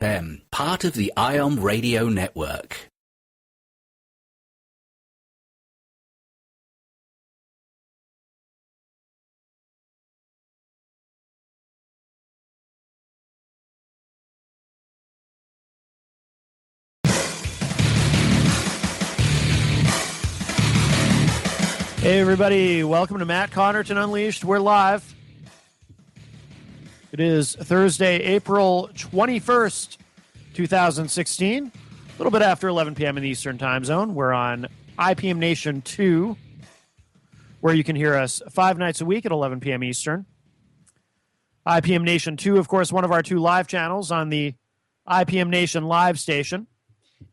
part of the IOM Radio Network. Hey everybody, welcome to Matt Connarton Unleashed. We're live. It is Thursday, April 21st, 2016. A little bit after 11 p.m. in the Eastern Time Zone. We're on IPM Nation 2, where you can hear us 5 nights a week at 11 p.m. Eastern. IPM Nation 2, of course, one of our 2 live channels on the IPM Nation live station.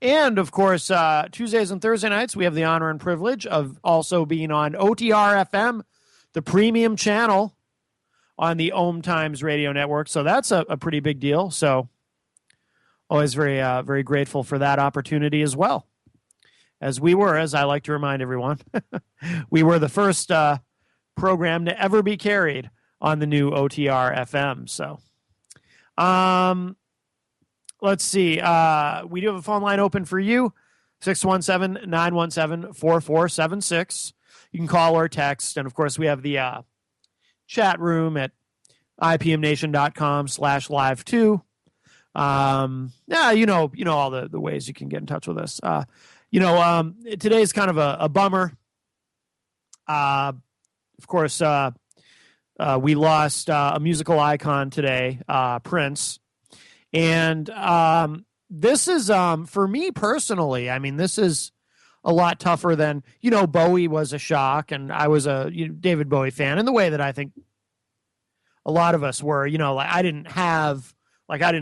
And, of course, Tuesdays and Thursday nights, we have the honor and privilege of also being on OTR FM, the premium channel on the OMTimes radio network. So that's a pretty big deal. So always very grateful for that opportunity as well. As I like to remind everyone, we were the first program to ever be carried on the new OTR FM. So, let's see. We do have a phone line open for you, 617-917-4476. You can call or text. And, of course, we have the chat room at ipmnation.com/live2. Yeah, you know all the ways you can get in touch with us. Today's kind of a bummer. Of course, we lost a musical icon today, Prince. And this is, for me personally, I mean, this is a lot tougher than, Bowie was a shock, and I was a David Bowie fan in the way that I think a lot of us were. I didn't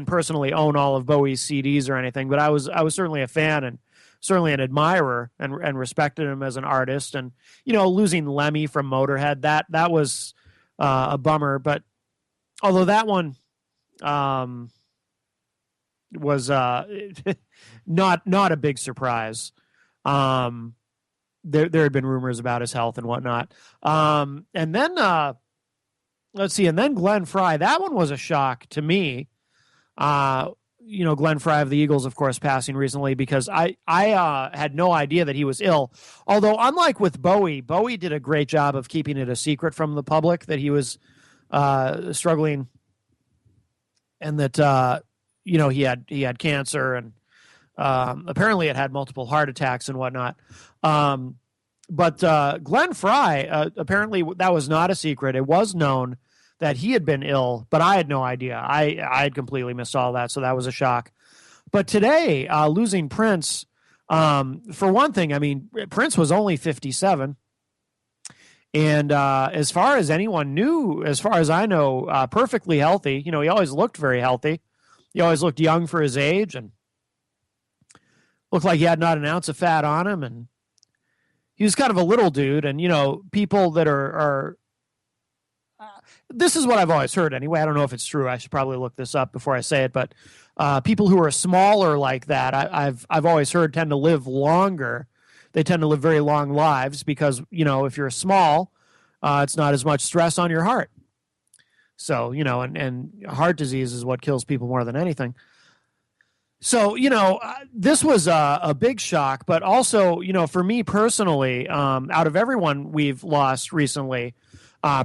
personally own all of Bowie's CDs or anything, but I was certainly a fan and certainly an admirer and respected him as an artist. And, losing Lemmy from Motorhead, that was a bummer. But although that one was not a big surprise. There had been rumors about his health and whatnot. And then let's see, and then Glenn Frey. That one was a shock to me. Glenn Frey of the Eagles, of course, passing recently, because I had no idea that he was ill. Although, unlike with Bowie did a great job of keeping it a secret from the public that he was struggling, and that he had cancer, and apparently it had multiple heart attacks and whatnot. But Glenn Frey, apparently that was not a secret. It was known that he had been ill, but I had no idea. I had completely missed all that, so that was a shock. But today, losing Prince, for one thing, I mean, Prince was only 57. And as far as anyone knew, as far as I know, perfectly healthy. He always looked very healthy. He always looked young for his age, and looked like he had not an ounce of fat on him. And he was kind of a little dude. And, people that are this is what I've always heard anyway. I don't know if it's true. I should probably look this up before I say it. But people who are smaller like that, I've always heard, tend to live longer. They tend to live very long lives because, if you're small, it's not as much stress on your heart. So, and heart disease is what kills people more than anything. So, this was a big shock, but also, for me personally, out of everyone we've lost recently,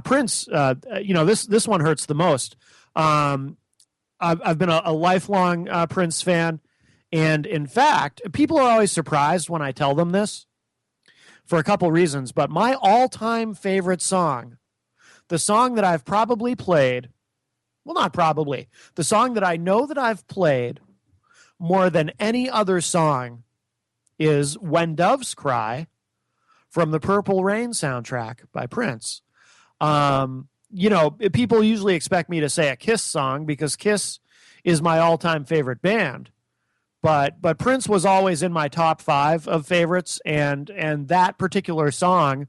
Prince, this one hurts the most. I've been a lifelong Prince fan. And in fact, people are always surprised when I tell them this for a couple reasons. But my all-time favorite song, the song that I've probably played, well, not probably, the song that I know that I've played more than any other song is When Doves Cry from the Purple Rain soundtrack by Prince. People usually expect me to say a Kiss song because Kiss is my all-time favorite band. But Prince was always in my top 5 of favorites, and that particular song,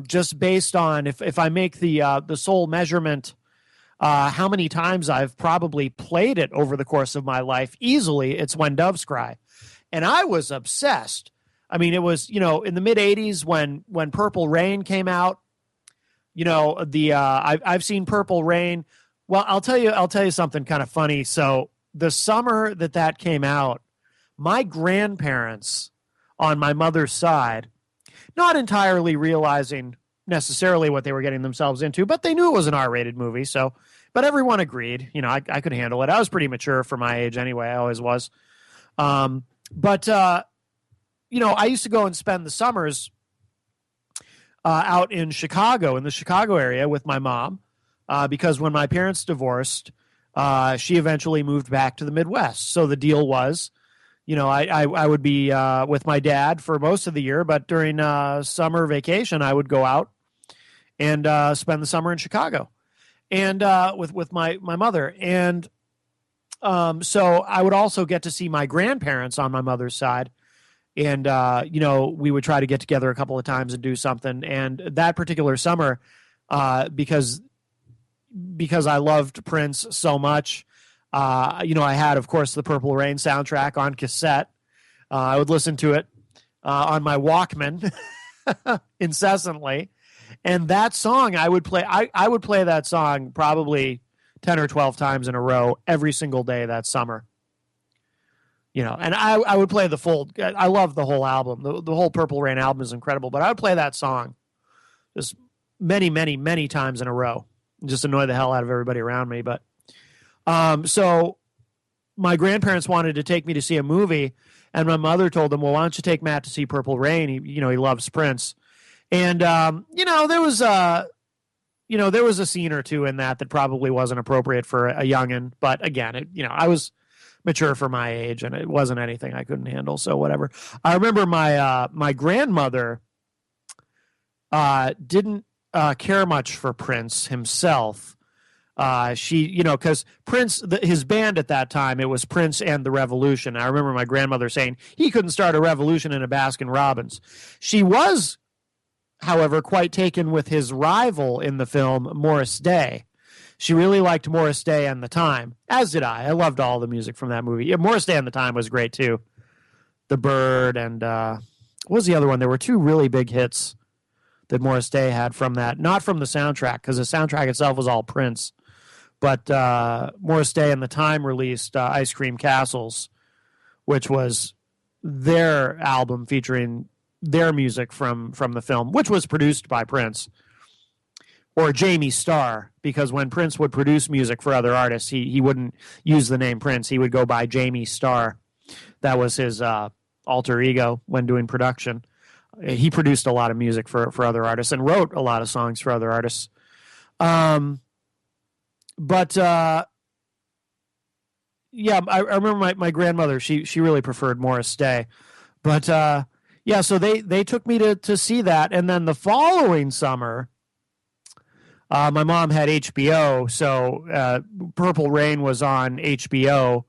just based on if I make the sole measurement, how many times I've probably played it over the course of my life, easily it's When Doves Cry. And I was obsessed. I mean, it was, in the mid 80s when Purple Rain came out, I've seen Purple Rain. Well, I'll tell you something kind of funny. So the summer that came out, my grandparents on my mother's side, not entirely realizing necessarily what they were getting themselves into, but they knew it was an R-rated movie. So, but everyone agreed, I could handle it. I was pretty mature for my age anyway. I always was. But I used to go and spend the summers out in Chicago, in the Chicago area with my mom, because when my parents divorced, she eventually moved back to the Midwest. So the deal was, I would be with my dad for most of the year, but during summer vacation, I would go out and spend the summer in Chicago, and with my mother. And so I would also get to see my grandparents on my mother's side. And, we would try to get together a couple of times and do something. And that particular summer, because I loved Prince so much, I had, of course, the Purple Rain soundtrack on cassette. I would listen to it on my Walkman incessantly. And that song I would play, I would play that song probably 10 or 12 times in a row every single day that summer. And I would play the full, I love the whole album. The whole Purple Rain album is incredible, but I would play that song just many, many, many times in a row and just annoy the hell out of everybody around me. But so my grandparents wanted to take me to see a movie, and my mother told them, well, why don't you take Matt to see Purple Rain? He loves Prince. And, there was a scene or two in that probably wasn't appropriate for a youngin'. But again, I was mature for my age, and it wasn't anything I couldn't handle. So whatever. I remember my grandmother didn't care much for Prince himself. She, because Prince, his band at that time, it was Prince and the Revolution. I remember my grandmother saying he couldn't start a revolution in a Baskin Robbins. She was, however, quite taken with his rival in the film, Morris Day. She really liked Morris Day and the Time, as did I. I loved all the music from that movie. Yeah, Morris Day and the Time was great too. The Bird and what was the other one? There were two really big hits that Morris Day had from that, not from the soundtrack, because the soundtrack itself was all Prince. But Morris Day and the Time released Ice Cream Castles, which was their album featuring their music from the film, which was produced by Prince. Or Jamie Starr, because when Prince would produce music for other artists, he wouldn't use the name Prince. He would go by Jamie Starr. That was his alter ego when doing production. He produced a lot of music for other artists and wrote a lot of songs for other artists. But I remember my grandmother, she really preferred Morris Day. But so they took me to see that. And then the following summer, my mom had HBO, so Purple Rain was on HBO.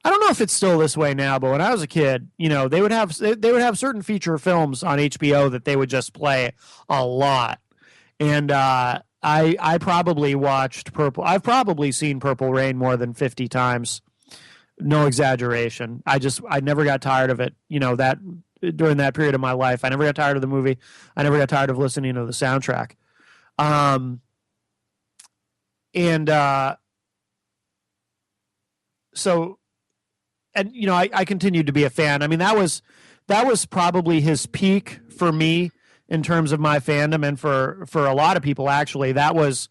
I don't know if it's still this way now, but when I was a kid, they would have certain feature films on HBO that they would just play a lot. And I probably watched I've probably seen Purple Rain more than 50 times. No exaggeration. I never got tired of it. That during that period of my life, I never got tired of the movie. I never got tired of listening to the soundtrack. I continued to be a fan. I mean, that was probably his peak for me in terms of my fandom, and for a lot of people, actually. That was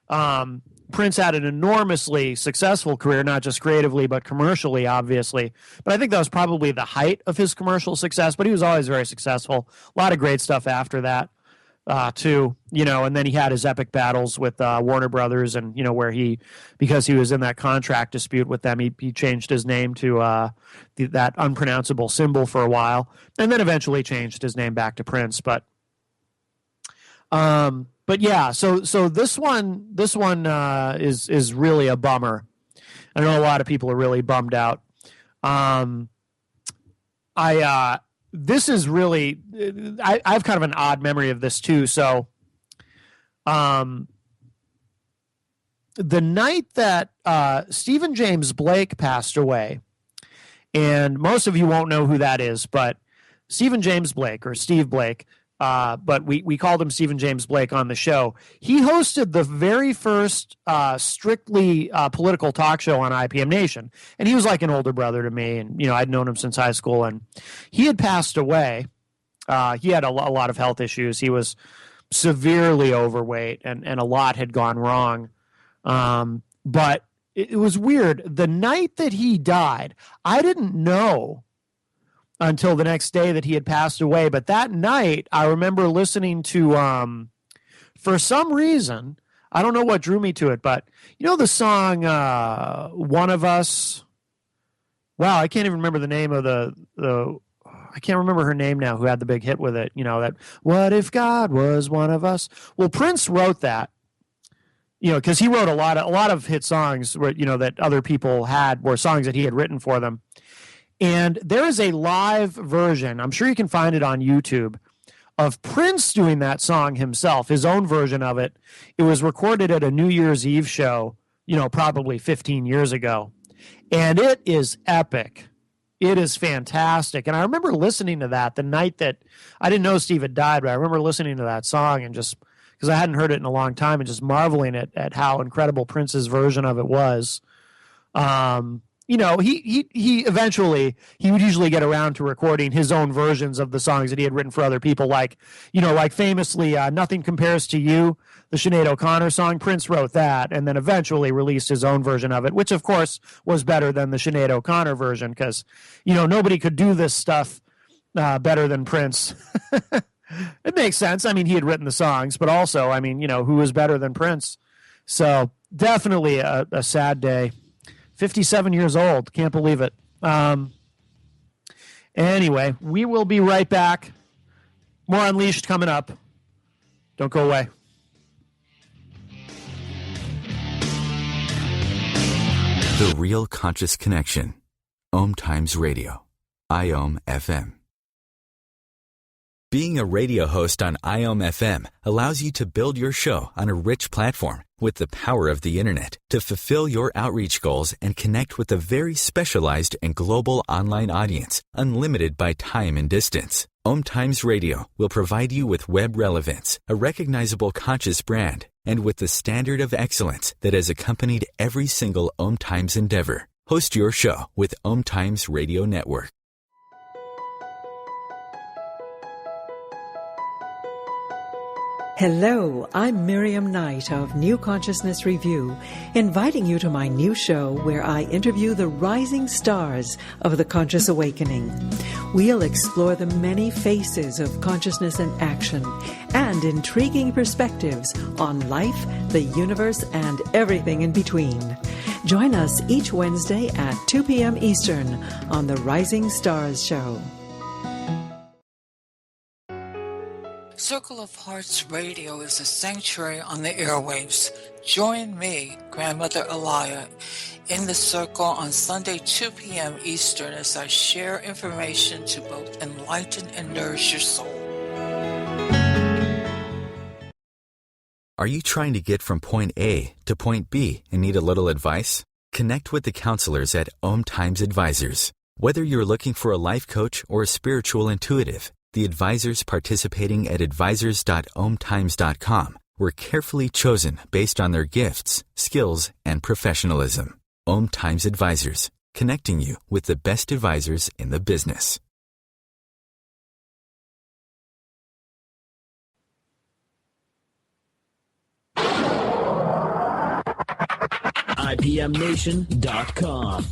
Prince had an enormously successful career, not just creatively, but commercially, obviously. But I think that was probably the height of his commercial success, but he was always very successful. A lot of great stuff after that. Too, and then he had his epic battles with Warner Brothers, and where because he was in that contract dispute with them, he changed his name to that unpronounceable symbol for a while, and then eventually changed his name back to Prince. But yeah, so this one is really a bummer. I know a lot of people are really bummed out. This is really, I have kind of an odd memory of this too. So, the night that Stephen James Blake passed away, and most of you won't know who that is, but Stephen James Blake, or Steve Blake, but we called him Stephen James Blake on the show. He hosted the very first strictly political talk show on IPM Nation, and he was like an older brother to me, and I'd known him since high school, and he had passed away. He had a lot of health issues. He was severely overweight, and a lot had gone wrong. But it was weird. The night that he died, I didn't know until the next day that he had passed away. But that night, I remember listening to, for some reason, I don't know what drew me to it, but the song One of Us? Wow, I can't even remember the name of I can't remember her name now, who had the big hit with it. That "What if God was one of us?" Well, Prince wrote that, because he wrote a lot of hit songs where, that other people had were songs that he had written for them. And there is a live version, I'm sure you can find it on YouTube, of Prince doing that song himself, his own version of it. It was recorded at a New Year's Eve show, probably 15 years ago. And it is epic. It is fantastic. And I remember listening to that the night that I didn't know Steve had died, but I remember listening to that song and just because I hadn't heard it in a long time and just marveling at how incredible Prince's version of it was. He eventually, he would usually get around to recording his own versions of the songs that he had written for other people. Like famously, Nothing Compares to You, the Sinead O'Connor song. Prince wrote that and then eventually released his own version of it, which of course was better than the Sinead O'Connor version because, nobody could do this stuff better than Prince. It makes sense. I mean, he had written the songs, but also, who was better than Prince? So definitely a sad day. 57 years old. Can't believe it. Anyway, we will be right back. More Unleashed coming up. Don't go away. The Real Conscious Connection. OMTimes Radio. IOM FM. Being a radio host on IOM FM allows you to build your show on a rich platform with the power of the internet to fulfill your outreach goals and connect with a very specialized and global online audience, unlimited by time and distance. OMTimes Radio will provide you with web relevance, a recognizable conscious brand, and with the standard of excellence that has accompanied every single OMTimes endeavor. Host your show with OMTimes Radio Network. Hello, I'm Miriam Knight of New Consciousness Review, inviting you to my new show where I interview the rising stars of the conscious awakening. We'll explore the many faces of consciousness and action and intriguing perspectives on life, the universe, and everything in between. Join us each Wednesday at 2 p.m. Eastern on the Rising Stars Show. Circle of Hearts Radio is a sanctuary on the airwaves. Join me, Grandmother Alaya, in the circle on Sunday, 2 p.m. Eastern as I share information to both enlighten and nourish your soul. Are you trying to get from point A to point B and need a little advice? Connect with the counselors at OMTimes Advisors. Whether you're looking for a life coach or a spiritual intuitive, the advisors participating at advisors.omtimes.com were carefully chosen based on their gifts, skills, and professionalism. OMTimes Advisors, connecting you with the best advisors in the business. IPMNation.com.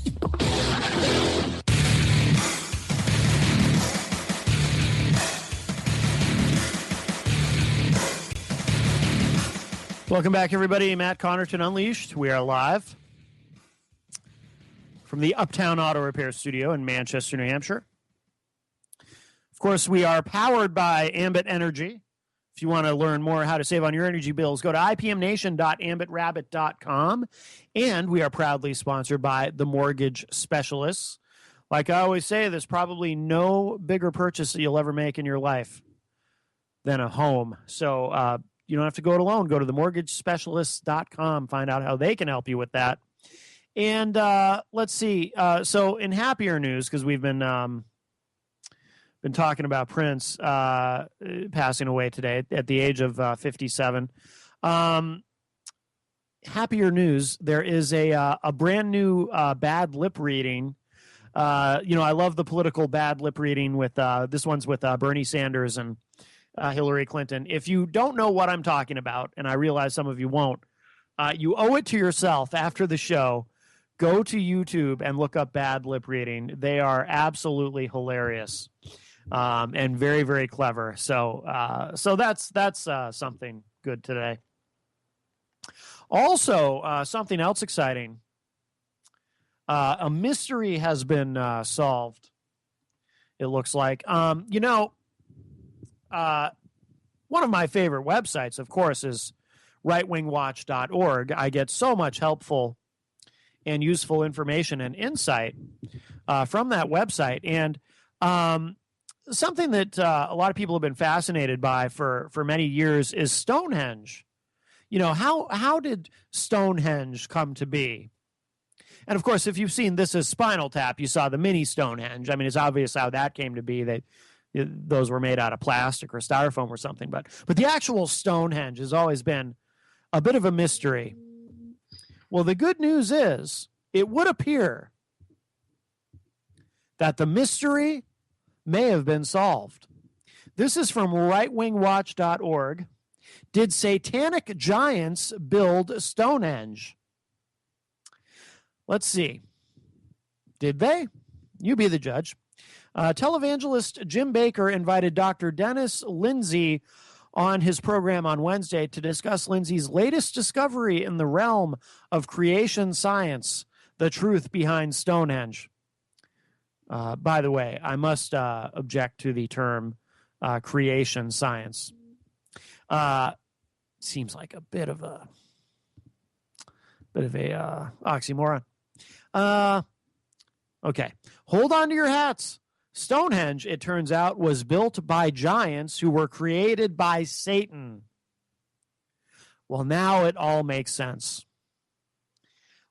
Welcome back, everybody. Matt Connarton Unleashed. We are live from the Uptown Auto Repair Studio in Manchester, New Hampshire. Of course, we are powered by Ambit Energy. If you want to learn more how to save on your energy bills, go to ipmnation.ambitrabbit.com. And we are proudly sponsored by the Mortgage Specialists. Like I always say, there's probably no bigger purchase that you'll ever make in your life than a home. So, you don't have to go it alone. Go to themortgagespecialists.com. Find out how they can help you with that. And let's see. So in happier news, because we've been been talking about Prince passing away today at the age of 57. Happier news, there is a brand new bad lip reading. I love the political bad lip reading with this one's with Bernie Sanders and Hillary Clinton. If you don't know what I'm talking about, and I realize some of you won't, you owe it to yourself after the show. Go to YouTube and look up bad lip reading. They are absolutely hilarious and very, very clever. So that's something good today. Also, something else exciting. A mystery has been solved, it looks like. One of my favorite websites, of course, is rightwingwatch.org. I get so much helpful and useful information and insight from that website. And something that a lot of people have been fascinated by for many years is Stonehenge. How did Stonehenge come to be? And of course, if you've seen This Is Spinal Tap, you saw the mini Stonehenge. I mean, it's obvious how that came to be. Those were made out of plastic or styrofoam or something. But the actual Stonehenge has always been a bit of a mystery. Well, the good news is it would appear that the mystery may have been solved. This is from rightwingwatch.org. Did satanic giants build Stonehenge? Let's see. Did they? You be the judge. Televangelist Jim Bakker invited Dr. Dennis Lindsay on his program on Wednesday to discuss Lindsay's latest discovery in the realm of creation science, the truth behind Stonehenge. By the way, I must object to the term creation science. Seems like a bit of a oxymoron. Okay, hold on to your hats. Stonehenge, it turns out, was built by giants who were created by Satan. Well, now it all makes sense.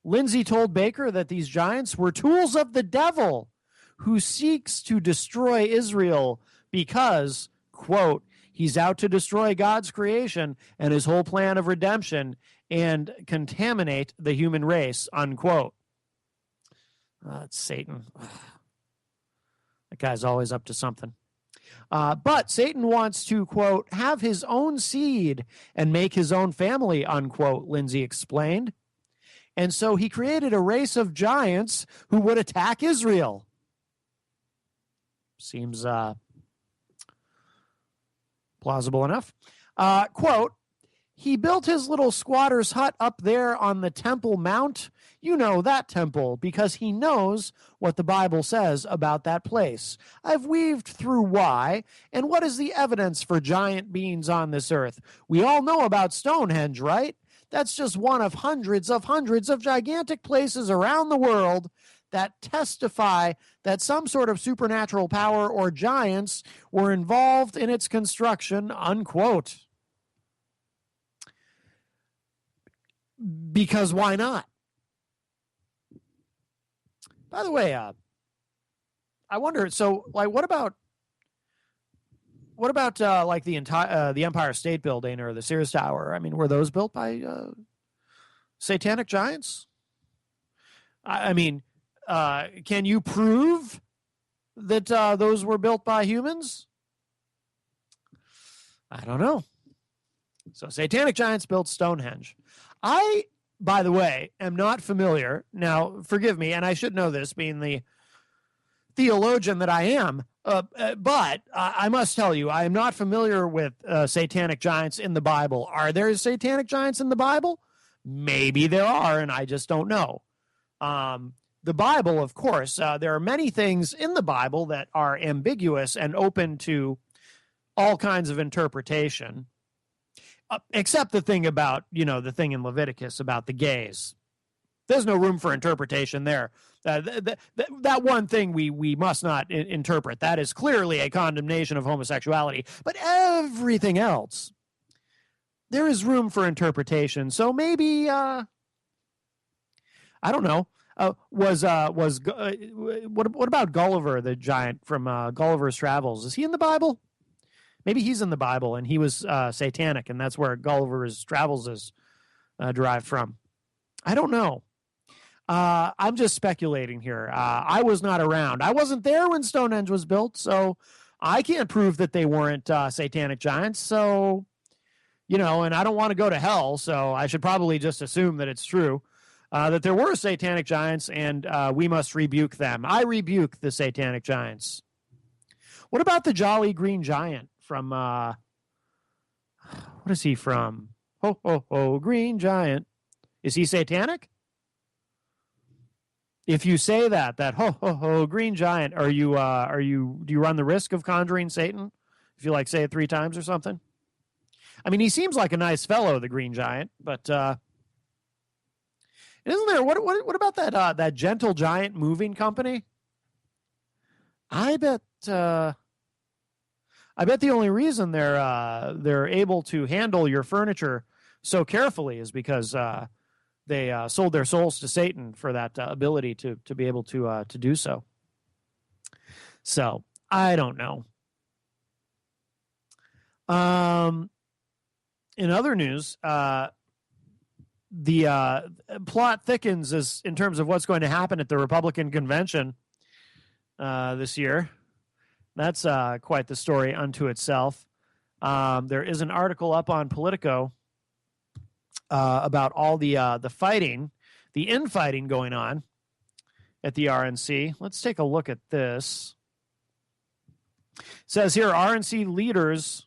Lindsay told Bakker that these giants were tools of the devil who seeks to destroy Israel because, quote, he's out to destroy God's creation and his whole plan of redemption and contaminate the human race, unquote. It's Satan. That guy's always up to something. But Satan wants to, quote, have his own seed and make his own family, unquote, Lindsay explained. And so he created a race of giants who would attack Israel. Seems plausible enough. Quote, he built his little squatter's hut up there on the Temple Mount. You know that temple, because he knows what the Bible says about that place. I've weaved through why, and what is the evidence for giant beings on this earth. We all know about Stonehenge, right? That's just one of hundreds of gigantic places around the world that testify that some sort of supernatural power or giants were involved in its construction, unquote. Because why not? By the way, I wonder. So, like, what about like the Empire State Building or the Sears Tower? I mean, were those built by satanic giants? I mean, can you prove that those were built by humans? I don't know. So, satanic giants built Stonehenge. I, by the way, am not familiar. Now, forgive me, and I should know this, being the theologian that I am, but I must tell you, I am not familiar with satanic giants in the Bible. Are there satanic giants in the Bible? Maybe there are, and I just don't know. The Bible, of course, there are many things in the Bible that are ambiguous and open to all kinds of interpretation. Except the thing about, the thing in Leviticus about the gays. There's no room for interpretation there. That one thing we must not interpret. That is clearly a condemnation of homosexuality. But everything else, there is room for interpretation. So maybe, I don't know. What about Gulliver the giant from Gulliver's Travels? Is he in the Bible? Maybe he's in the Bible and he was satanic, and that's where Gulliver's Travels is derived from. I don't know. I'm just speculating here. I was not around. I wasn't there when Stonehenge was built, so I can't prove that they weren't satanic giants. So, and I don't want to go to hell, so I should probably just assume that it's true, that there were satanic giants, and we must rebuke them. I rebuke the satanic giants. What about the Jolly Green Giant from, what is he from? Ho, ho, ho, Green Giant. Is he satanic? If you say that ho ho ho Green Giant, do you run the risk of conjuring Satan? If you say it 3 times or something? I mean, he seems like a nice fellow, the Green Giant, but isn't there what about that Gentle Giant moving company? I bet the only reason they're able to handle your furniture so carefully is because they sold their souls to Satan for that ability to be able to do so. So I don't know. In other news, the plot thickens as in terms of what's going to happen at the Republican convention this year. That's quite the story unto itself. There is an article up on Politico about all the fighting, the infighting going on at the RNC. Let's take a look at this. It says here, RNC leaders.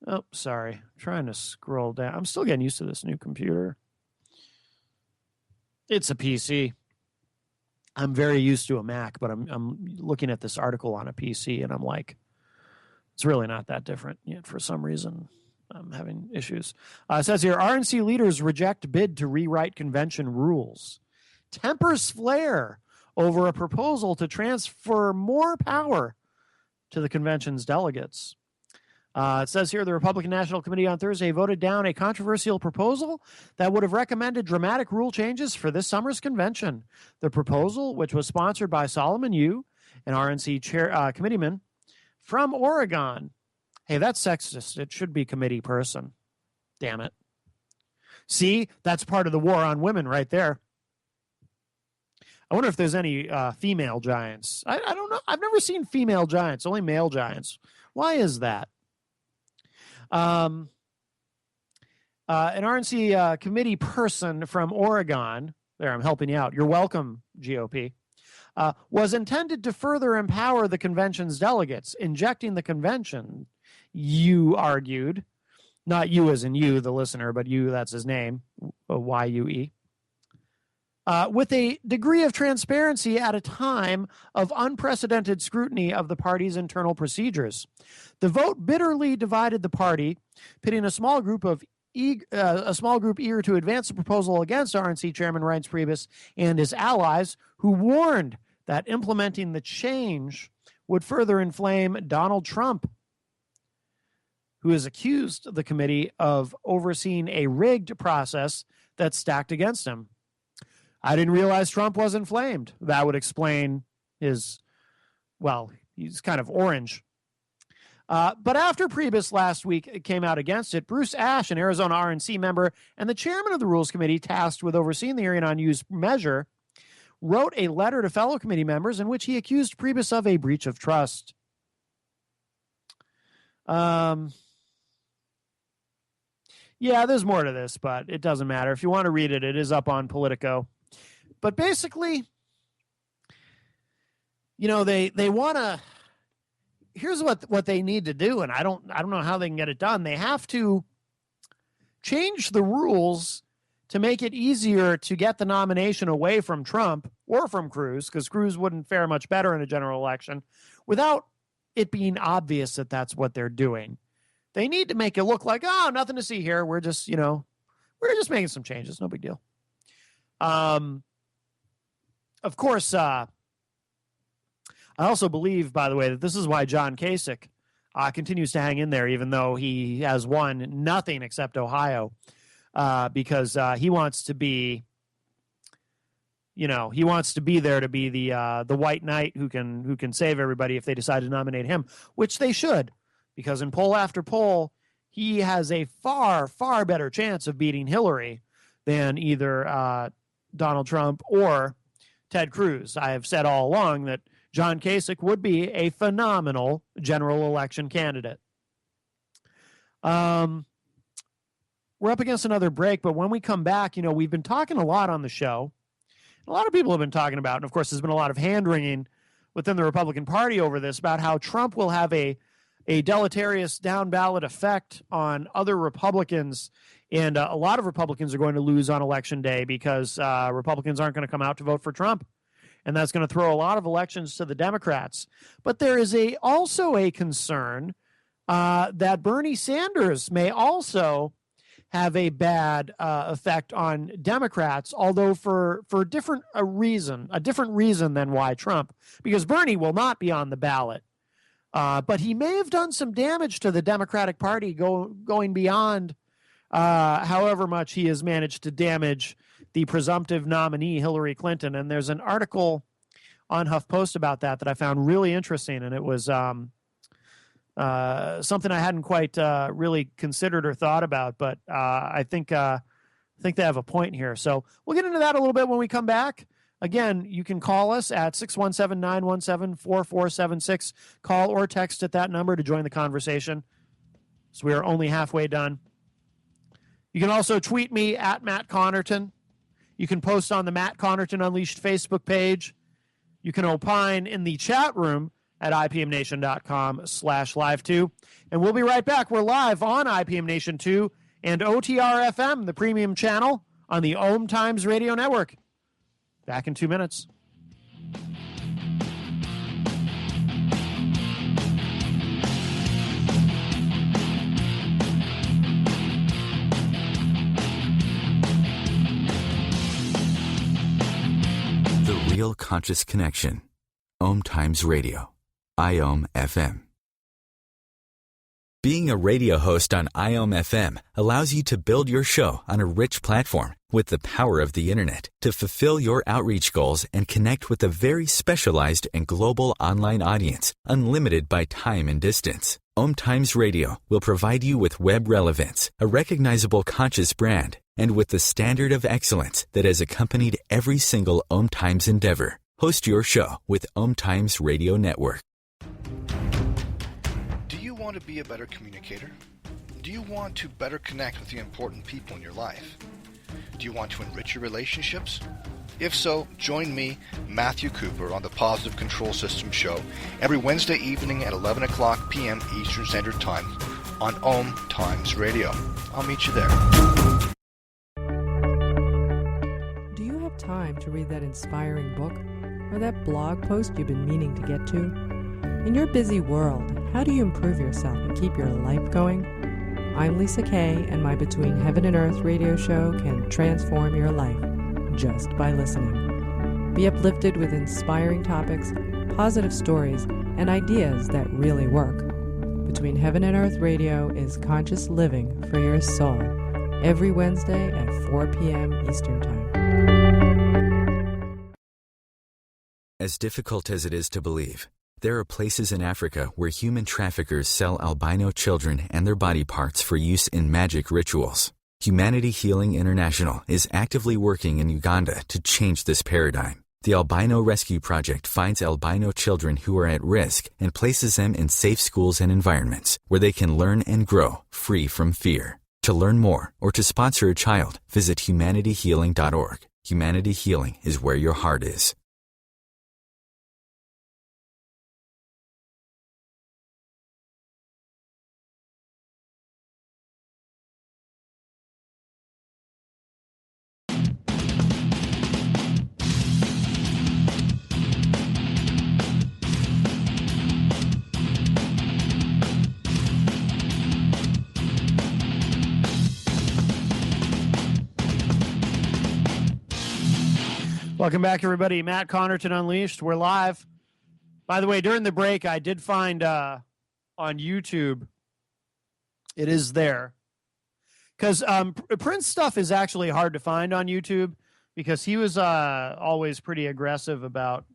Oh, sorry. I'm trying to scroll down. I'm still getting used to this new computer. It's a PC. I'm very used to a Mac, but I'm looking at this article on a PC, and I'm like, it's really not that different. Yet for some reason, I'm having issues. It says here, RNC leaders reject bid to rewrite convention rules. Tempers flare over a proposal to transfer more power to the convention's delegates. It says here, the Republican National Committee on Thursday voted down a controversial proposal that would have recommended dramatic rule changes for this summer's convention. The proposal, which was sponsored by Solomon Yu, an RNC committeeman from Oregon. Hey, that's sexist. It should be committee person. Damn it. See, that's part of the war on women right there. I wonder if there's any female giants. I don't know. I've never seen female giants, only male giants. Why is that? An RNC committee person from Oregon, there, I'm helping you out. You're welcome, GOP, was intended to further empower the convention's delegates, injecting the convention, you argued, not you as in you, the listener, but you, that's his name, Y-U-E, with a degree of transparency at a time of unprecedented scrutiny of the party's internal procedures. The vote bitterly divided the party, pitting a small group eager to advance the proposal against RNC Chairman Reince Priebus and his allies, who warned that implementing the change would further inflame Donald Trump, who has accused the committee of overseeing a rigged process that's stacked against him. I didn't realize Trump was inflamed. That would explain his, well, he's kind of orange. But after Priebus last week came out against it, Bruce Ash, an Arizona RNC member and the chairman of the Rules Committee tasked with overseeing the hearing on Yu's measure, wrote a letter to fellow committee members in which he accused Priebus of a breach of trust. Yeah, there's more to this, but it doesn't matter. If you want to read it, it is up on Politico. But basically, you know, they want to, here's what they need to do, and I don't know how they can get it done. They have to change the rules to make it easier to get the nomination away from Trump or from Cruz, because Cruz wouldn't fare much better in a general election, without it being obvious that that's what they're doing. They need to make it look like, oh, nothing to see here. We're just, you know, we're just making some changes. No big deal. Of course, I also believe, by the way, that this is why John Kasich continues to hang in there, even though he has won nothing except Ohio, because he wants to be he wants to be there to be the white knight who can save everybody if they decide to nominate him, which they should, because in poll after poll, he has a far, far better chance of beating Hillary than either Donald Trump or Ted Cruz. I have said all along that John Kasich would be a phenomenal general election candidate. We're up against another break, but when we come back, we've been talking a lot on the show. A lot of people have been talking about, and of course, there's been a lot of hand-wringing within the Republican Party over this, about how Trump will have a deleterious down-ballot effect on other Republicans, and a lot of Republicans are going to lose on Election Day because Republicans aren't going to come out to vote for Trump, and that's going to throw a lot of elections to the Democrats. But there is also a concern that Bernie Sanders may also have a bad effect on Democrats, although for a different reason than why Trump, because Bernie will not be on the ballot. But he may have done some damage to the Democratic Party going beyond however much he has managed to damage the presumptive nominee, Hillary Clinton. And there's an article on HuffPost about that I found really interesting, and it was something I hadn't quite really considered or thought about, but I think they have a point here. So we'll get into that a little bit when we come back. Again, you can call us at 617-917-4476. Call or text at that number to join the conversation. So we are only halfway done. You can also tweet me at Matt Connarton. You can post on the Matt Connarton Unleashed Facebook page. You can opine in the chat room at IPMNation.com/live2. And we'll be right back. We're live on IPM Nation 2 and OTR FM, the premium channel on the OMTimes radio network. Back in 2 minutes. The Real Conscious Connection. OMTimes Radio. IOM FM. Being a radio host on IOM FM allows you to build your show on a rich platform with the power of the internet to fulfill your outreach goals and connect with a very specialized and global online audience, unlimited by time and distance. OMTimes Radio will provide you with web relevance, a recognizable conscious brand, and with the standard of excellence that has accompanied every single OMTimes endeavor. Host your show with OMTimes Radio Network. Do you want to be a better communicator? Do you want to better connect with the important people in your life? Do you want to enrich your relationships? If so, join me, Matthew Cooper, on the Positive Control System Show every Wednesday evening at 11 o'clock p.m. Eastern Standard Time on OMTimes Radio. I'll meet you there. Do you have time to read that inspiring book or that blog post you've been meaning to get to? In your busy world, how do you improve yourself and keep your life going? I'm Lisa Kay, and my Between Heaven and Earth radio show can transform your life just by listening. Be uplifted with inspiring topics, positive stories, and ideas that really work. Between Heaven and Earth radio is conscious living for your soul, every Wednesday at 4 p.m. Eastern Time. As difficult as it is to believe, there are places in Africa where human traffickers sell albino children and their body parts for use in magic rituals. Humanity Healing International is actively working in Uganda to change this paradigm. The Albino Rescue Project finds albino children who are at risk and places them in safe schools and environments where they can learn and grow free from fear. To learn more or to sponsor a child, visit humanityhealing.org. Humanity Healing is where your heart is. Welcome back, everybody. Matt Connarton Unleashed. We're live. By the way, during the break, I did find on YouTube, it is there. Because Prince stuff is actually hard to find on YouTube. because he was always pretty aggressive about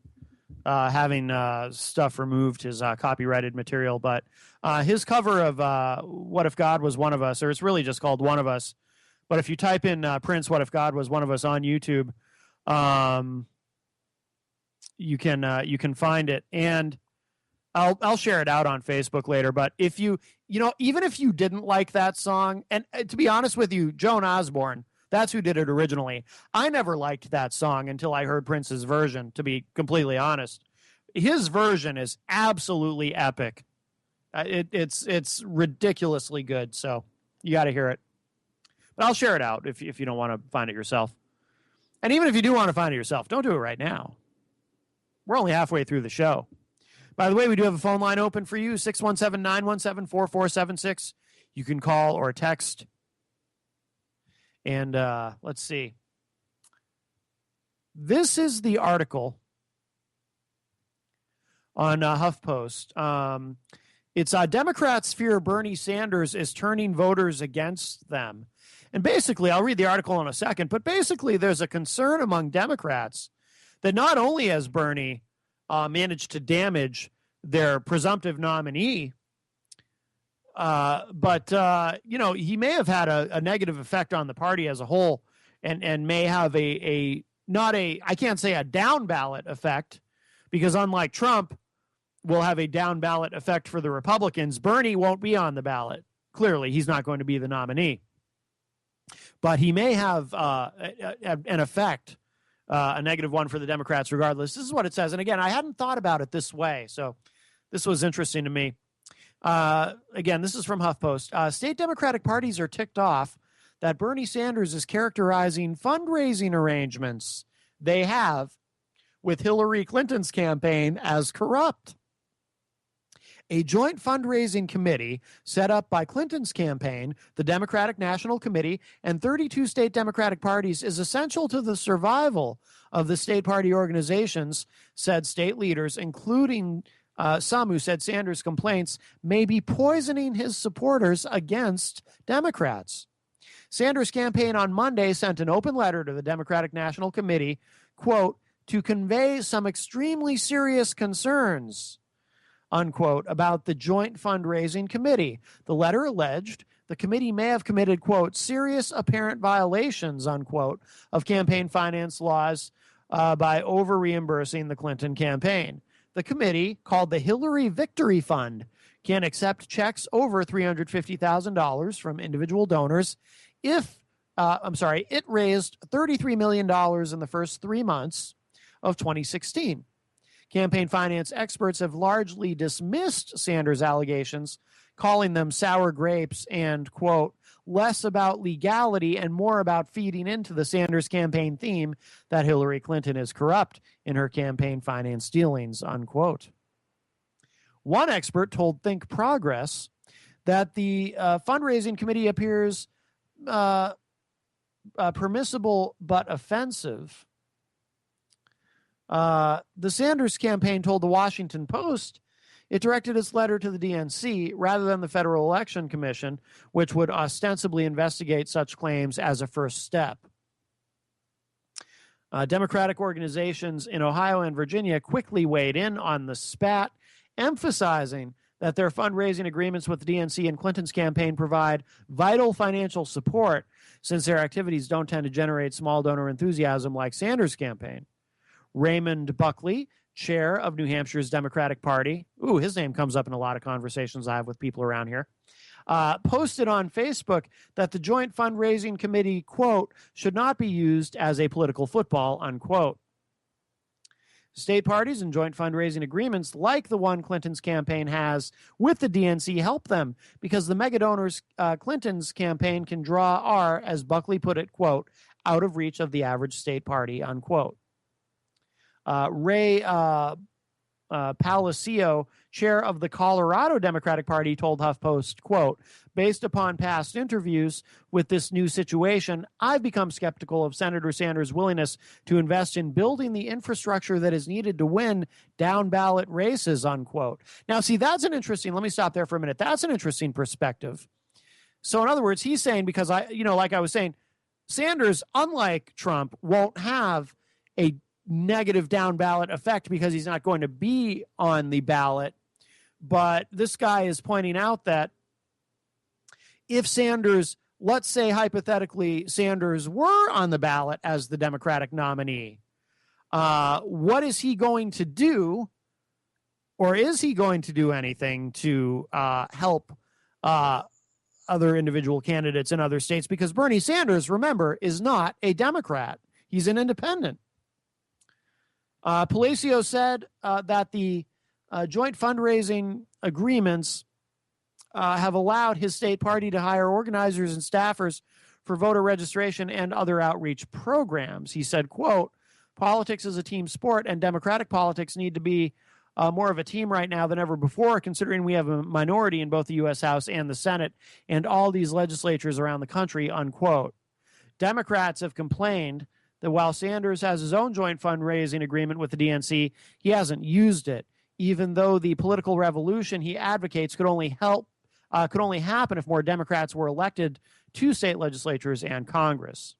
having stuff removed, his copyrighted material. But his cover of What If God Was One of Us, or it's really just called One of Us, but if you type in Prince, What If God Was One of Us on YouTube, you can find it. And I'll share it out on Facebook later. But if you even if you didn't like that song, and to be honest with you, Joan Osborne, that's who did it originally. I never liked that song until I heard Prince's version, to be completely honest. His version is absolutely epic. It's ridiculously good, so you got to hear it. But I'll share it out if you don't want to find it yourself. And even if you do want to find it yourself, don't do it right now. We're only halfway through the show. By the way, we do have a phone line open for you, 617-917-4476. You can call or text. And let's see. This is the article on HuffPost. It's Democrats fear Bernie Sanders is turning voters against them. And basically, I'll read the article in a second, but basically there's a concern among Democrats that not only has Bernie managed to damage their presumptive nominee, but he may have had a negative effect on the party as a whole, and may have I can't say a down ballot effect, because unlike Trump will have a down ballot effect for the Republicans, Bernie won't be on the ballot. Clearly, he's not going to be the nominee. But he may have an effect, a negative one for the Democrats regardless. This is what it says. And again, I hadn't thought about it this way, so this was interesting to me. Again, this is from HuffPost. State Democratic parties are ticked off that Bernie Sanders is characterizing fundraising arrangements they have with Hillary Clinton's campaign as corrupt. A joint fundraising committee set up by Clinton's campaign, the Democratic National Committee, and 32 state Democratic parties is essential to the survival of the state party organizations, said state leaders, including some who said Sanders' complaints may be poisoning his supporters against Democrats. Sanders' campaign on Monday sent an open letter to the Democratic National Committee, quote, to convey some extremely serious concerns, unquote, about the joint fundraising committee. The letter alleged the committee may have committed, quote, serious apparent violations, unquote, of campaign finance laws by over-reimbursing the Clinton campaign. The committee, called the Hillary Victory Fund, can accept checks over $350,000 from individual donors if, it raised $33 million in the first 3 months of 2016. Campaign finance experts have largely dismissed Sanders' allegations, calling them sour grapes and, quote, less about legality and more about feeding into the Sanders campaign theme that Hillary Clinton is corrupt in her campaign finance dealings, unquote. One expert told Think Progress that the fundraising committee appears permissible but offensive. The Sanders campaign told the Washington Post it directed its letter to the DNC rather than the Federal Election Commission, which would ostensibly investigate such claims as a first step. Democratic organizations in Ohio and Virginia quickly weighed in on the spat, emphasizing that their fundraising agreements with the DNC and Clinton's campaign provide vital financial support, since their activities don't tend to generate small donor enthusiasm like Sanders' campaign. Raymond Buckley, chair of New Hampshire's Democratic Party, his name comes up in a lot of conversations I have with people around here, posted on Facebook that the joint fundraising committee, quote, should not be used as a political football, unquote. State parties and joint fundraising agreements like the one Clinton's campaign has with the DNC help them because the mega donors Clinton's campaign can draw are, as Buckley put it, quote, out of reach of the average state party, unquote. Ray Palacio, chair of the Colorado Democratic Party, told HuffPost, quote, based upon past interviews with this new situation, I've become skeptical of Senator Sanders' willingness to invest in building the infrastructure that is needed to win down-ballot races, unquote. Now, see, that's an interesting, let me stop there for a minute. That's an interesting perspective. So in other words, he's saying, because like I was saying, Sanders, unlike Trump, won't have a negative down ballot effect because he's not going to be on the ballot. But this guy is pointing out that if Sanders, let's say hypothetically, Sanders were on the ballot as the Democratic nominee, what is he going to do? Or is he going to do anything to help other individual candidates in other states? Because Bernie Sanders, remember, is not a Democrat. He's an independent. Palacio said that the joint fundraising agreements have allowed his state party to hire organizers and staffers for voter registration and other outreach programs. He said, quote, politics is a team sport, and Democratic politics need to be more of a team right now than ever before, considering we have a minority in both the U.S. House and the Senate and all these legislatures around the country, unquote. Democrats have complained that while Sanders has his own joint fundraising agreement with the DNC, he hasn't used it, even though the political revolution he advocates could only happen if more Democrats were elected to state legislatures and Congress.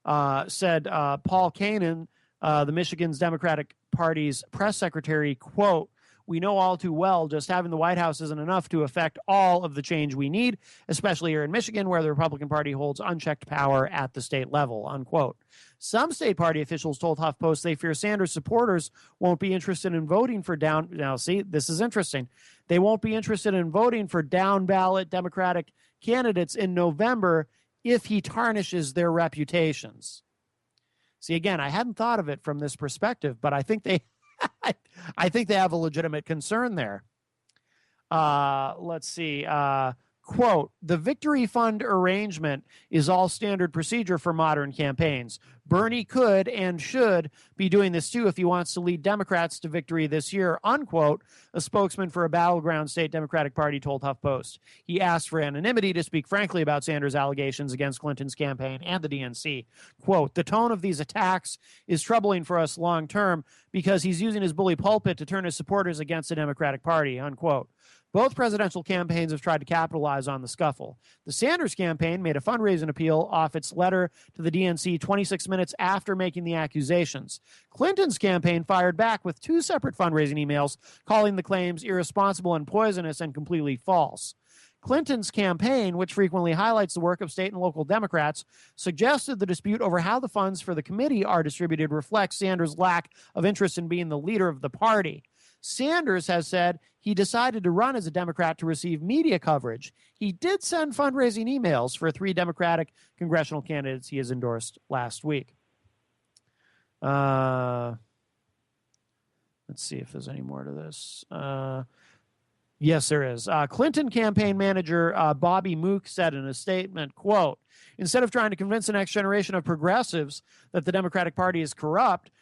Said Paul Kanan, the Michigan's Democratic Party's press secretary, quote, we know all too well just having the White House isn't enough to affect all of the change we need, especially here in Michigan, where the Republican Party holds unchecked power at the state level, unquote. Some state party officials told HuffPost they fear Sanders supporters won't be interested in voting for now, see, this is interesting. They won't be interested in voting for down-ballot Democratic candidates in November if he tarnishes their reputations. See, again, I hadn't thought of it from this perspective, but I think they I think they have a legitimate concern there. Let's see. Quote, the Victory Fund arrangement is all standard procedure for modern campaigns. Bernie could and should be doing this too if he wants to lead Democrats to victory this year, unquote, a spokesman for a battleground state Democratic Party told HuffPost. He asked for anonymity to speak frankly about Sanders' allegations against Clinton's campaign and the DNC. Quote, the tone of these attacks is troubling for us long term because he's using his bully pulpit to turn his supporters against the Democratic Party, unquote. Both presidential campaigns have tried to capitalize on the scuffle. The Sanders campaign made a fundraising appeal off its letter to the DNC 26 minutes after making the accusations. Clinton's campaign fired back with two separate fundraising emails calling the claims irresponsible and poisonous and completely false. Clinton's campaign, which frequently highlights the work of state and local Democrats, suggested the dispute over how the funds for the committee are distributed reflects Sanders' lack of interest in being the leader of the party. Sanders has said he decided to run as a Democrat to receive media coverage. He did send fundraising emails for 3 Democratic congressional candidates he has endorsed last week. Let's see if there's any more to this. Yes, there is. Clinton campaign manager Bobby Mook said in a statement, quote, instead of trying to convince the next generation of progressives that the Democratic Party is corrupt,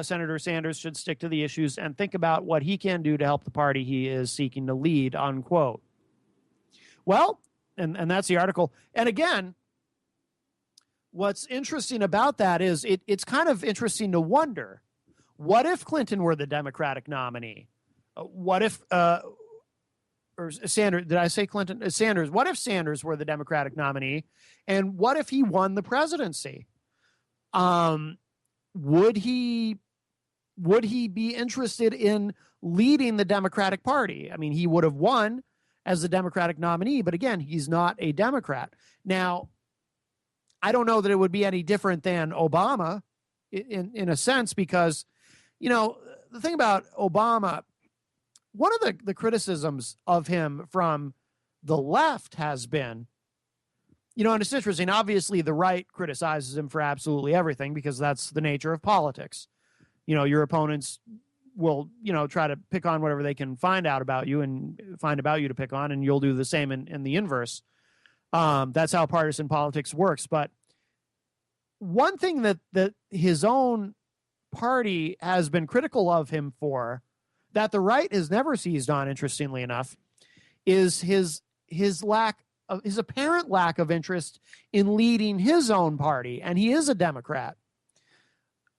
Senator Sanders should stick to the issues and think about what he can do to help the party he is seeking to lead, unquote. Well, and that's the article. And again, what's interesting about that is it's kind of interesting to wonder, what if Clinton were the Democratic nominee? What if, or Sanders, did I say Clinton? Sanders. What if Sanders were the Democratic nominee? And what if he won the presidency? Would he be interested in leading the Democratic Party? I mean, he would have won as the Democratic nominee, but again, he's not a Democrat. Now, I don't know that it would be any different than Obama in a sense, because, you know, the thing about Obama, one of the criticisms of him from the left has been, you know, and it's interesting, obviously the right criticizes him for absolutely everything because that's the nature of politics. You know, your opponents will, you know, try to pick on whatever they can find out about you and find about you to pick on, and you'll do the same in the inverse. That's how partisan politics works. But one thing that his own party has been critical of him for, that the right has never seized on, interestingly enough, is his apparent lack of interest in leading his own party, and he is a Democrat.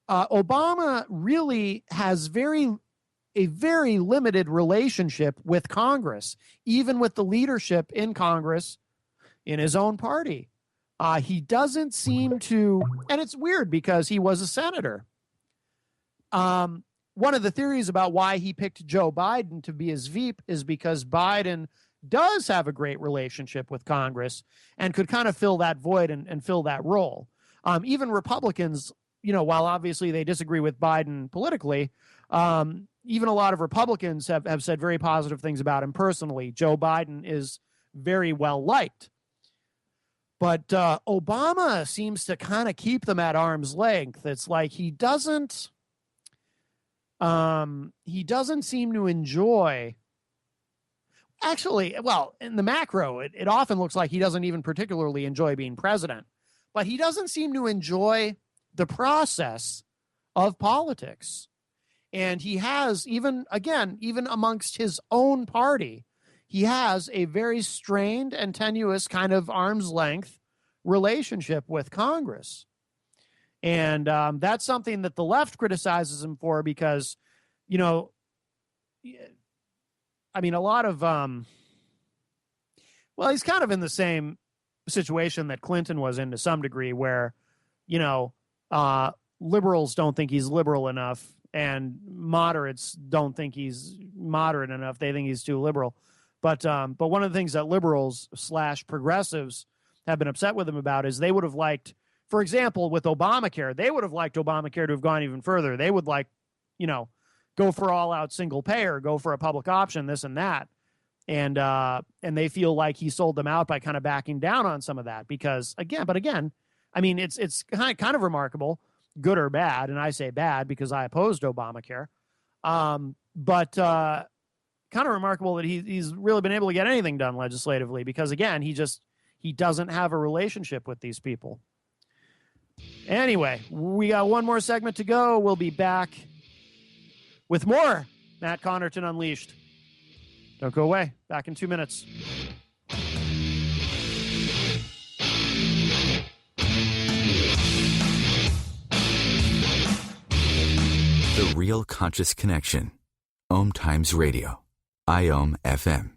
Obama really has a very limited relationship with Congress, even with the leadership in Congress in his own party. He doesn't seem to, and it's weird because he was a senator. One of the theories about why he picked Joe Biden to be his VP is because Biden does have a great relationship with Congress and could kind of fill that void and fill that role. Even Republicans, while obviously they disagree with Biden politically, even a lot of Republicans have said very positive things about him personally. Joe Biden is very well liked. But Obama seems to kind of keep them at arm's length. It's like he doesn't seem to enjoy. Actually, well, in the macro, it often looks like he doesn't even particularly enjoy being president. But he doesn't seem to enjoy the process of politics. And he has, even amongst his own party, he has a very strained and tenuous kind of arm's length relationship with Congress. And that's something that the left criticizes him for because, a lot of, he's kind of in the same situation that Clinton was in to some degree where, liberals don't think he's liberal enough and moderates don't think he's moderate enough. They think he's too liberal. But one of the things that liberals / progressives have been upset with him about is they would have liked, for example, with Obamacare, they would have liked Obamacare to have gone even further. They would like, go for all out single payer, go for a public option, this and that. And they feel like he sold them out by kind of backing down on some of that because again, it's kind of remarkable, good or bad. And I say bad because I opposed Obamacare. But kind of remarkable that he's really been able to get anything done legislatively because again, he doesn't have a relationship with these people. Anyway, we got one more segment to go. We'll be back with more Matt Connarton Unleashed. Don't go away. Back in 2 minutes. The Real Conscious Connection. OMTimes Radio. IOM FM.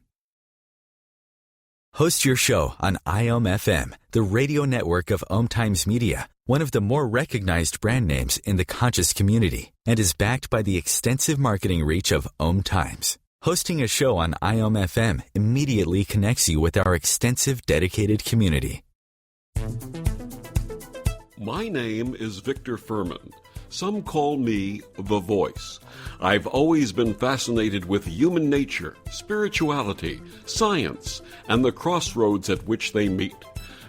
Host your show on IOM FM, the radio network of OMTimes Media, one of the more recognized brand names in the conscious community, and is backed by the extensive marketing reach of OMTimes. Hosting a show on IOM FM immediately connects you with our extensive dedicated community. My name is Victor Furman. Some call me The Voice. I've always been fascinated with human nature, spirituality, science, and the crossroads at which they meet.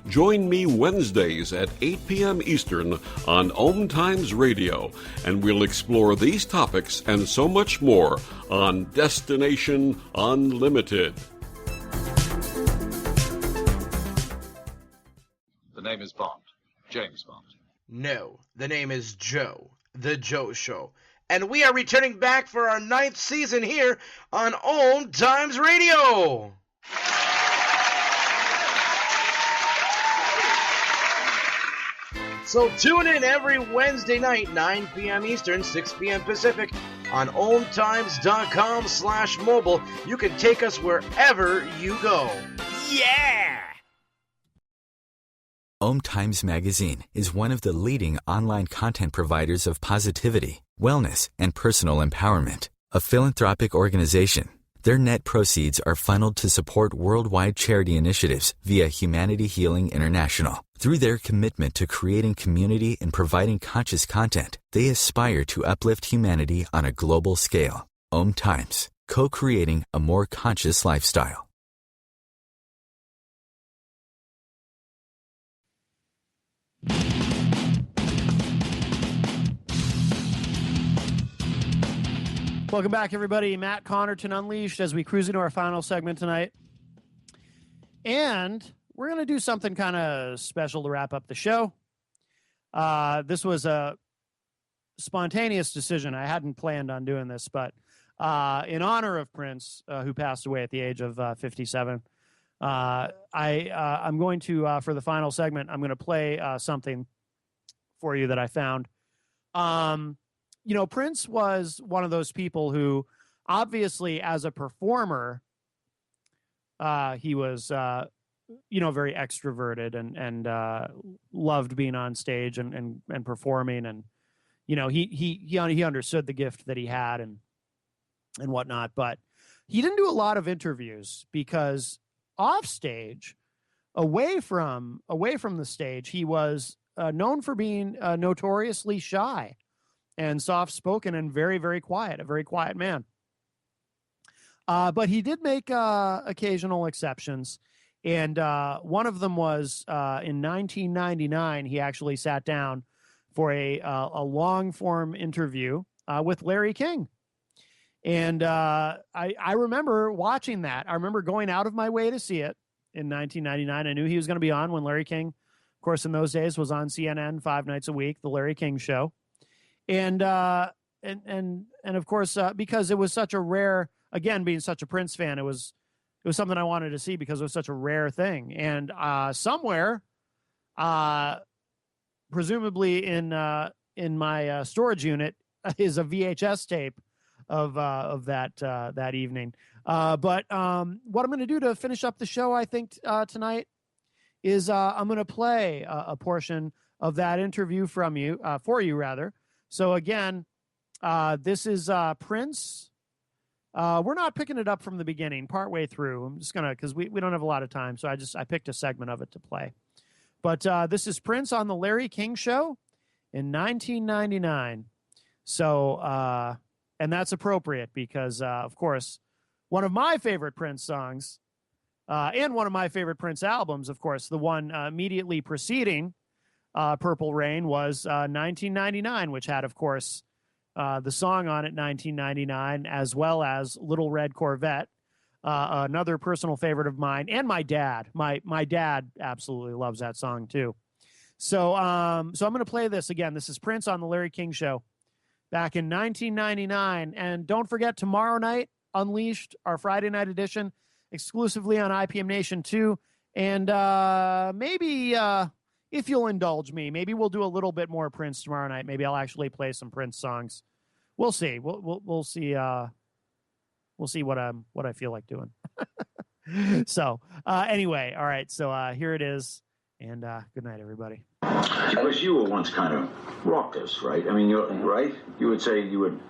Join me Wednesdays at 8 p.m. Eastern on OMTimes Radio, and we'll explore these topics and so much more on Destination Unlimited. The name is Bond. James Bond. No, the name is Joe, The Joe Show. And we are returning back for our 9th season here on OMTimes Radio. So tune in every Wednesday night, 9 p.m. Eastern, 6 p.m. Pacific, on OMTimes.com/mobile. You can take us wherever you go. Yeah! OMTimes Magazine is one of the leading online content providers of positivity, wellness, and personal empowerment. A philanthropic organization, their net proceeds are funneled to support worldwide charity initiatives via Humanity Healing International. Through their commitment to creating community and providing conscious content, they aspire to uplift humanity on a global scale. OMTimes, co-creating a more conscious lifestyle. Welcome back, everybody. Matt Connarton Unleashed as we cruise into our final segment tonight. And we're going to do something kind of special to wrap up the show. This was a spontaneous decision. I hadn't planned on doing this, but in honor of Prince, who passed away at the age of 57, I'm going to, for the final segment, I'm going to play something for you that I found. Prince was one of those people who, obviously, as a performer, he was very extroverted and loved being on stage and performing, and he understood the gift that he had and whatnot. But he didn't do a lot of interviews because off stage, away from the stage, he was known for being notoriously shy and soft-spoken and very, very quiet, a very quiet man. But he did make occasional exceptions. And one of them was in 1999, he actually sat down for a long-form interview with Larry King. And I remember watching that. I remember going out of my way to see it in 1999. I knew he was going to be on when Larry King, of course, in those days was on CNN 5 nights a week, The Larry King Show. And of course, because it was such a rare, again, being such a Prince fan, it was something I wanted to see because it was such a rare thing. And somewhere, presumably in my storage unit, is a VHS tape of that evening. But what I'm going to do to finish up the show, I think tonight, is I'm going to play a portion of that interview for you. So again, this is Prince. We're not picking it up from the beginning, partway through. I'm just gonna, because we don't have a lot of time, so I picked a segment of it to play. But this is Prince on the Larry King Show in 1999. So and that's appropriate because of course one of my favorite Prince songs and one of my favorite Prince albums, of course, the one immediately preceding Purple Rain was 1999, which had, of course, the song on it, 1999, as well as Little Red Corvette, another personal favorite of mine, and my dad. My dad absolutely loves that song too. So I'm going to play this again. This is Prince on the Larry King Show back in 1999. And don't forget, tomorrow night, Unleashed, our Friday night edition, exclusively on IPM Nation 2. And maybe if you'll indulge me, maybe we'll do a little bit more Prince tomorrow night. Maybe I'll actually play some Prince songs. We'll see. We'll see. We'll see what I feel like doing. So anyway, all right. So here it is, and good night, everybody. Of course, you were once kind of raucous, right? I mean, you're right. You would say you would.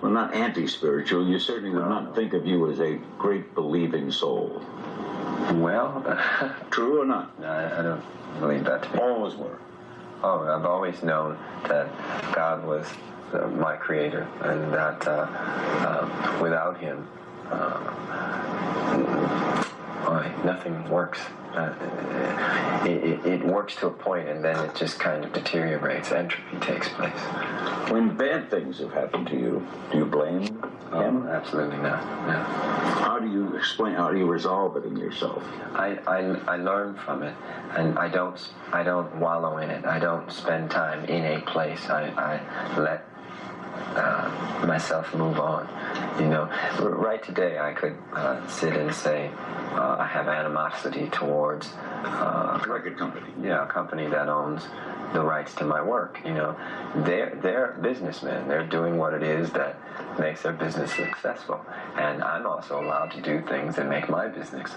Well, not anti-spiritual. You certainly would not think of you as a great believing soul. Well, true or not? I don't believe that to be. Always were. Oh, I've always known that God was my creator, and that without him, nothing works. It works to a point, and then it just kind of deteriorates. Entropy takes place. When bad things have happened to you, do you blame him? Absolutely not. No. How do you explain? How do you resolve it in yourself? I learn from it, and I don't wallow in it. I don't spend time in a place. I let myself move on. Right today I could sit and say I have animosity towards a record company. Yeah, a company that owns the rights to my work. They're businessmen. They're doing what it is that makes their business successful, and I'm also allowed to do things that make my business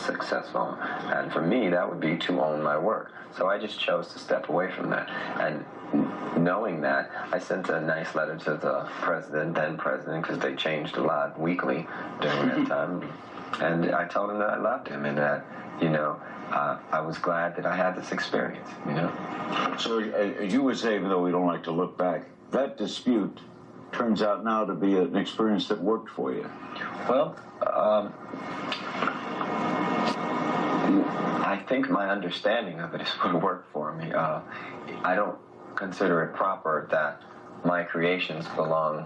successful. And for me, that would be to own my work. So I just chose to step away from that. And knowing that, I sent a nice letter to the then president, because they changed a lot weekly during that time. And I told him that I loved him, and that, I was glad that I had this experience, So you would say, even though we don't like to look back, that dispute turns out now to be an experience that worked for you. Well, I think my understanding of it is what worked for me. I don't consider it proper that my creations belong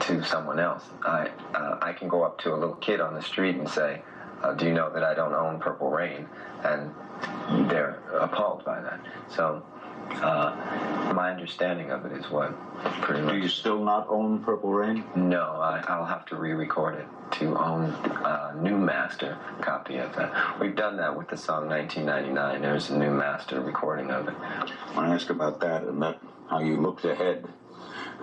to someone else. I can go up to a little kid on the street and say, do you know that I don't own Purple Rain? And they're appalled by that. So my understanding of it is what pretty much... Do you still not own Purple Rain? No, I'll have to re-record it to own a new master copy of that. We've done that with the song 1999. There's a new master recording of it. I want to ask about that and how you looked ahead.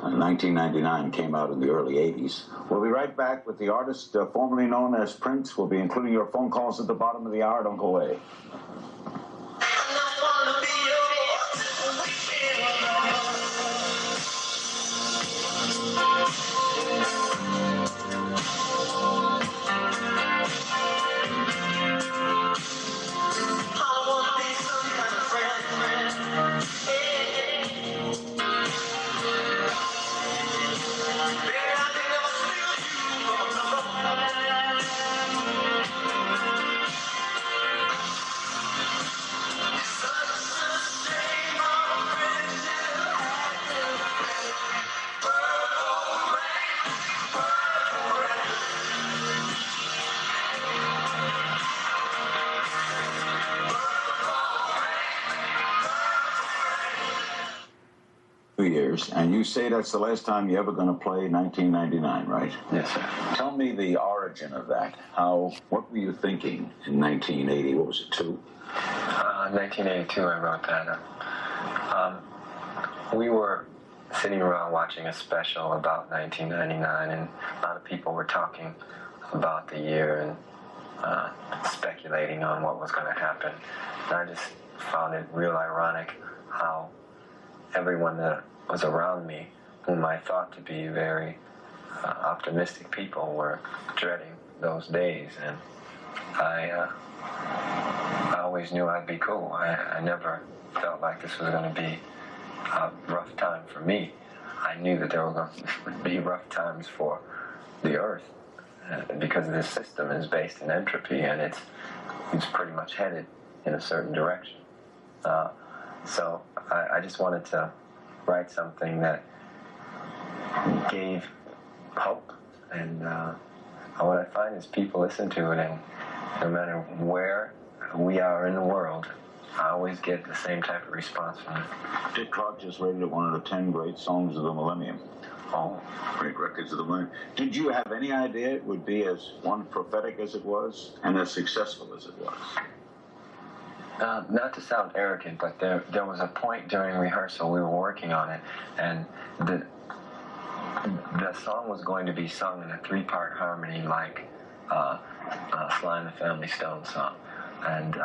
1999 came out in the early 80s. We'll be right back with the artist formerly known as Prince. We'll be including your phone calls at the bottom of the hour. Don't go away. Years, and you say that's the last time you're ever going to play 1999, right? Yes, sir. Tell me the origin of that. What were you thinking in 1980? What was it, 2? 1982, I wrote that. We were sitting around watching a special about 1999, and a lot of people were talking about the year and speculating on what was going to happen. And I just found it real ironic how everyone that was around me, whom I thought to be very optimistic people, were dreading those days. And I always knew I'd be cool. I never felt like this was going to be a rough time for me. I knew that there were going to be rough times for the Earth because this system is based in entropy, and it's pretty much headed in a certain direction. So I just wanted to write something that gave hope. And what I find is people listen to it, and no matter where we are in the world, I always get the same type of response from it. Dick Clark just rated it one of the 10 great songs of the millennium. Oh, great records of the millennium. Did you have any idea it would be as one prophetic as it was and as successful as it was? Not to sound arrogant, but there was a point during rehearsal, we were working on it, and the song was going to be sung in a 3-part harmony like Sly and the Family Stone song. And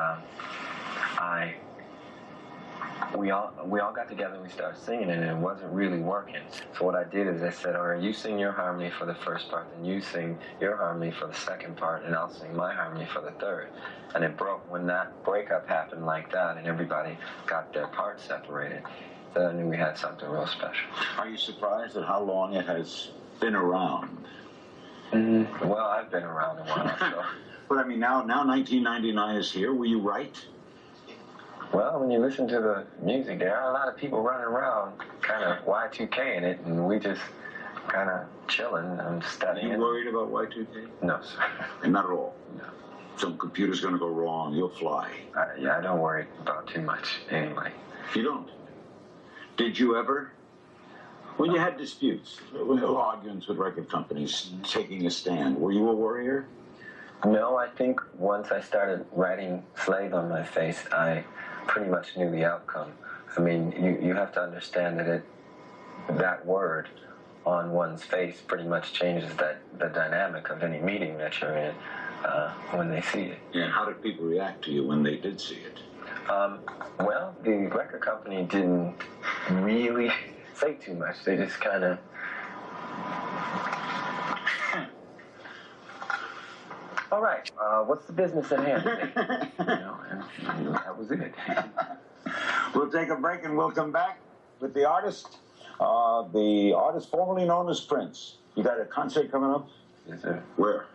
we all got together and we started singing it, and it wasn't really working. So what I did is I said, all right, you sing your harmony for the first part, then you sing your harmony for the second part, and I'll sing my harmony for the third. And it broke when that breakup happened like that, and everybody got their parts separated. Then I knew we had something real special. Are you surprised at how long it has been around? Mm-hmm. Well, I've been around a while, so. But I mean, now 1999 is here. Were you right? Well, when you listen to the music, there are a lot of people running around kind of Y2K in it, and we just kind of chilling and studying. Are you worried about Y2K? No, sir. And not at all? No. Some computer's going to go wrong. You'll fly. Yeah, I don't worry about too much anyway. You don't? Did you ever? When you had disputes, arguments with record companies, taking a stand, were you a worrier? No, I think once I started writing Slave on my face, I pretty much knew the outcome. I mean, you have to understand that that word on one's face pretty much changes the dynamic of any meeting that you're in when they see it. Yeah, how did people react to you when they did see it? Well, the record company didn't really say too much. They just kind of... All right, what's the business at hand today? And that was it. We'll take a break and we'll come back with the artist formerly known as Prince. You got a concert coming up? Yes, sir. Where?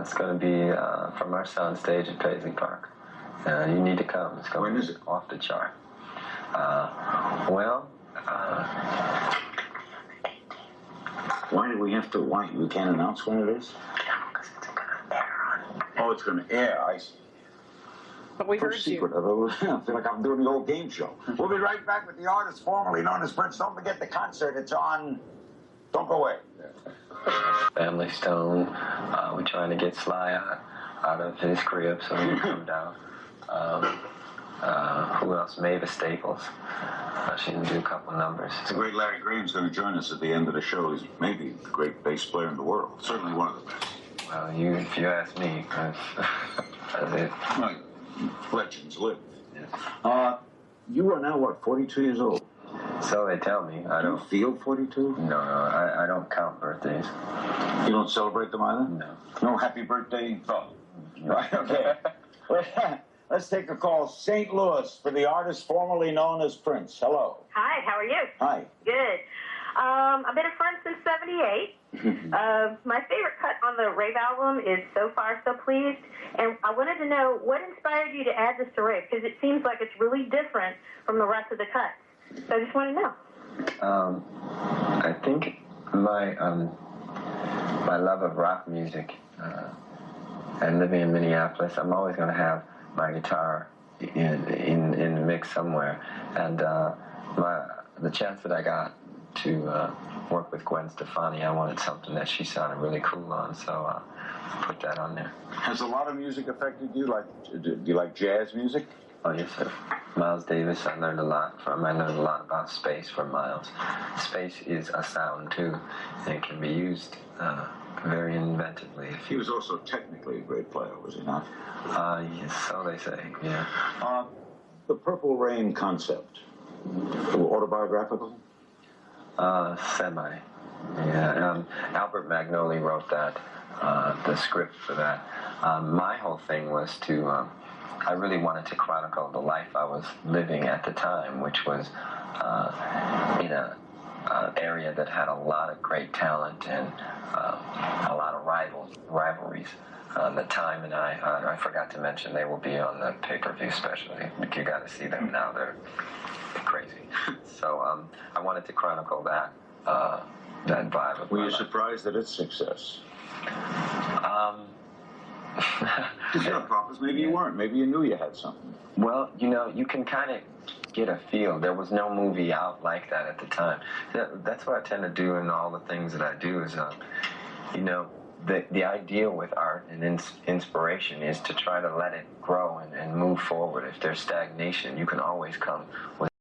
It's going to be from our soundstage at Paisley Park. You need to come. It's going to be off the chart. Why do we have to? Why we can't announce when it is? Because it's going to air on. Oh, it's going to air. I see. But we heard secret. you. I feel like I'm doing the old game show. We'll be right back with the artist formerly known as Prince. Don't forget the concert. It's on. Don't go away. Family Stone. We're trying to get Sly out of his crib so he can come down. Who else? Mavis Staples. She can do a couple numbers. The great Larry Graham's going to join us at the end of the show. He's maybe the great bass player in the world. Certainly one of the best. Well, if you ask me, that's it. Right. Legends live. Yeah. You are now, what, 42 years old? So they tell me. I don't feel 42? No, I don't count birthdays. You don't celebrate them either? No. No happy birthday? Oh. Right, okay. Let's take a call. St. Louis for the artist formerly known as Prince. Hello. Hi, how are you? Hi. Good. I've been a friend since '78. My favorite cut on the Rave album is So Far So Pleased, and I wanted to know what inspired you to add this to Rave, because it seems like it's really different from the rest of the cuts. So I just want to know. I think my my love of rock music and living in Minneapolis, I'm always going to have my guitar in the mix somewhere, and the chance that I got to work with Gwen Stefani, I wanted something that she sounded really cool on, so put that on there. Has a lot of music affected you? Do you like jazz music? Oh, yes, sir. Miles Davis, I learned a lot from. I learned a lot about space from Miles. Space is a sound, too, and it can be used very inventively. He was also technically a great player, was he not? Yes, so they say, yeah. The Purple Rain concept, autobiographical? Semi. Yeah, Albert Magnoli wrote that, the script for that. My whole thing was to, I really wanted to chronicle the life I was living at the time, which was in an area that had a lot of great talent and a lot of rivalries. The Time and I forgot to mention they will be on the pay-per-view special. You got to see them now. They're crazy. So I wanted to chronicle that vibe of Were you surprised at its success? Maybe you weren't. Maybe you knew you had something. Well, you can kind of get a feel. There was no movie out like that at the time. That's what I tend to do in all the things that I do is, the idea with art and inspiration is to try to let it grow and move forward. If there's stagnation, you can always come with